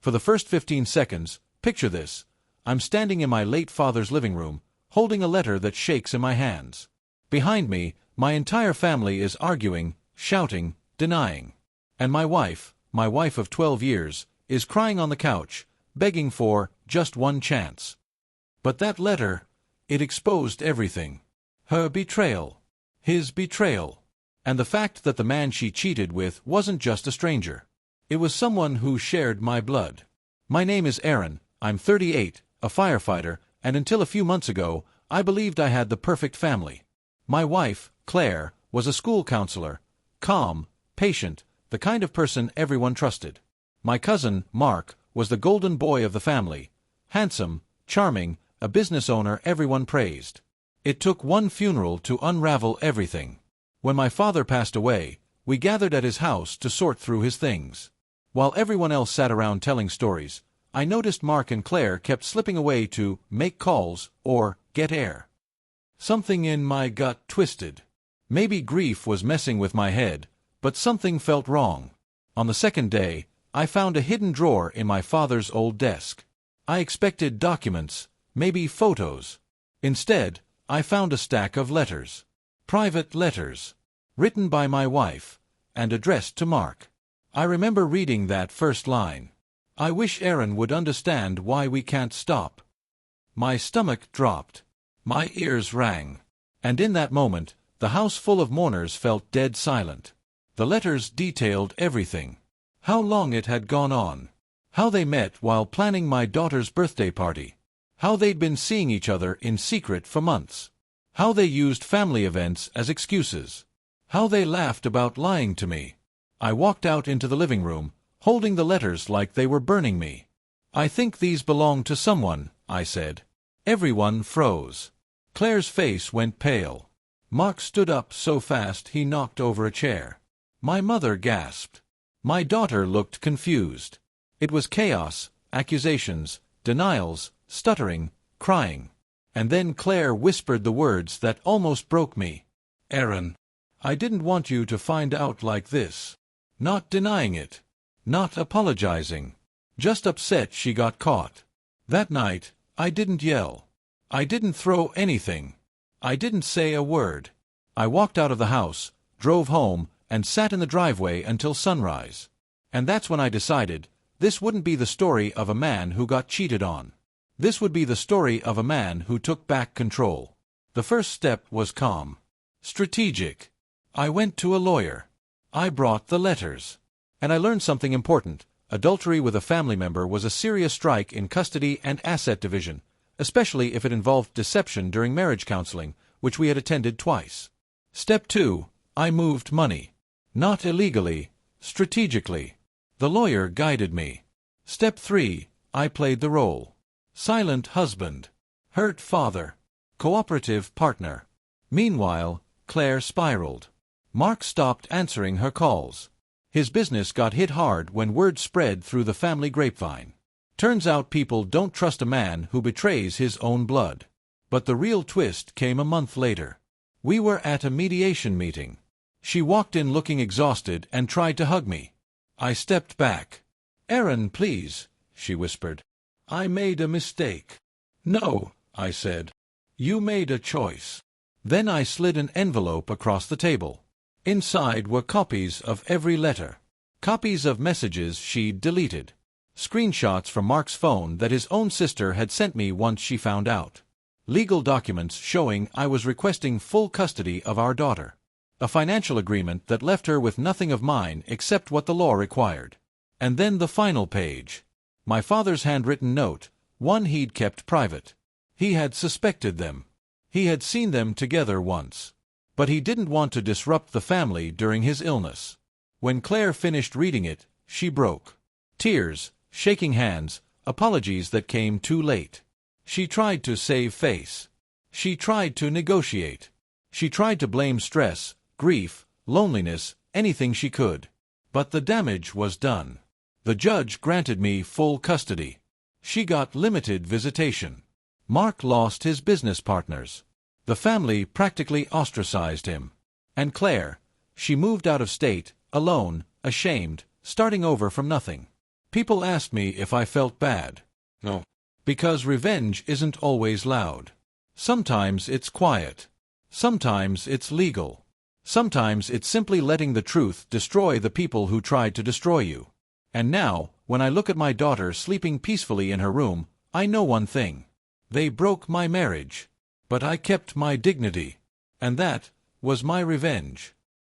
For the first 15 seconds, picture this. I'm standing in my late father's living room, holding a letter that shakes in my hands. Behind me, my entire family is arguing, shouting, denying. And my wife of 12 years, is crying on the couch, begging for just one chance. But that letter, it exposed everything. Her betrayal. His betrayal. And the fact that the man she cheated with wasn't just a stranger. It was someone who shared my blood. My name is Aaron, I'm 38, a firefighter, and until a few months ago, I believed I had the perfect family. My wife, Claire, was a school counselor, calm, patient, the kind of person everyone trusted. My cousin, Mark, was the golden boy of the family, handsome, charming, a business owner everyone praised. It took one funeral to unravel everything. When my father passed away, we gathered at his house to sort through his things. While everyone else sat around telling stories, I noticed Mark and Claire kept slipping away to make calls or get air. Something in my gut twisted. Maybe grief was messing with my head, but something felt wrong. On the second day, I found a hidden drawer in my father's old desk. I expected documents, maybe photos. Instead, I found a stack of letters. Private letters. Written by my wife, and addressed to Mark. I remember reading that first line. I wish Aaron would understand why we can't stop. My stomach dropped. My ears rang. And in that moment, the house full of mourners felt dead silent. The letters detailed everything. How long it had gone on. How they met while planning my daughter's birthday party. How they'd been seeing each other in secret for months. How they used family events as excuses. How they laughed about lying to me. I walked out into the living room, holding the letters like they were burning me. I think these belong to someone, I said. Everyone froze. Claire's face went pale. Mark stood up so fast he knocked over a chair. My mother gasped. My daughter looked confused. It was chaos, accusations, denials, stuttering, crying. And then Claire whispered the words that almost broke me. Aaron, I didn't want you to find out like this. Not denying it. Not apologizing. Just upset she got caught. That night, I didn't yell. I didn't throw anything. I didn't say a word. I walked out of the house, drove home, and sat in the driveway until sunrise. And that's when I decided, this wouldn't be the story of a man who got cheated on. This would be the story of a man who took back control. The first step was calm. Strategic. I went to a lawyer. I brought the letters. And I learned something important. Adultery with a family member was a serious strike in custody and asset division, especially if it involved deception during marriage counseling, which we had attended twice. Step 2. I moved money. Not illegally, strategically. The lawyer guided me. Step 3. I played the role. Silent husband. Hurt father. Cooperative partner. Meanwhile, Claire spiraled. Mark stopped answering her calls. His business got hit hard when word spread through the family grapevine. Turns out people don't trust a man who betrays his own blood. But the real twist came a month later. We were at a mediation meeting. She walked in looking exhausted and tried to hug me. I stepped back. Aaron, please, she whispered. I made a mistake. No, I said. You made a choice. Then I slid an envelope across the table. Inside were copies of every letter. Copies of messages she'd deleted. Screenshots from Mark's phone that his own sister had sent me once she found out. Legal documents showing I was requesting full custody of our daughter. A financial agreement that left her with nothing of mine except what the law required. And then the final page. My father's handwritten note, one he'd kept private. He had suspected them. He had seen them together once. But he didn't want to disrupt the family during his illness. When Claire finished reading it, she broke. Tears, shaking hands, apologies that came too late. She tried to save face. She tried to negotiate. She tried to blame stress, grief, loneliness, anything she could. But the damage was done. The judge granted me full custody. She got limited visitation. Mark lost his business partners. The family practically ostracized him. And Claire, she moved out of state, alone, ashamed, starting over from nothing. People asked me if I felt bad. No. Because revenge isn't always loud. Sometimes it's quiet. Sometimes it's legal. Sometimes it's simply letting the truth destroy the people who tried to destroy you. And now, when I look at my daughter sleeping peacefully in her room, I know one thing. They broke my marriage. But I kept my dignity. And that was my revenge.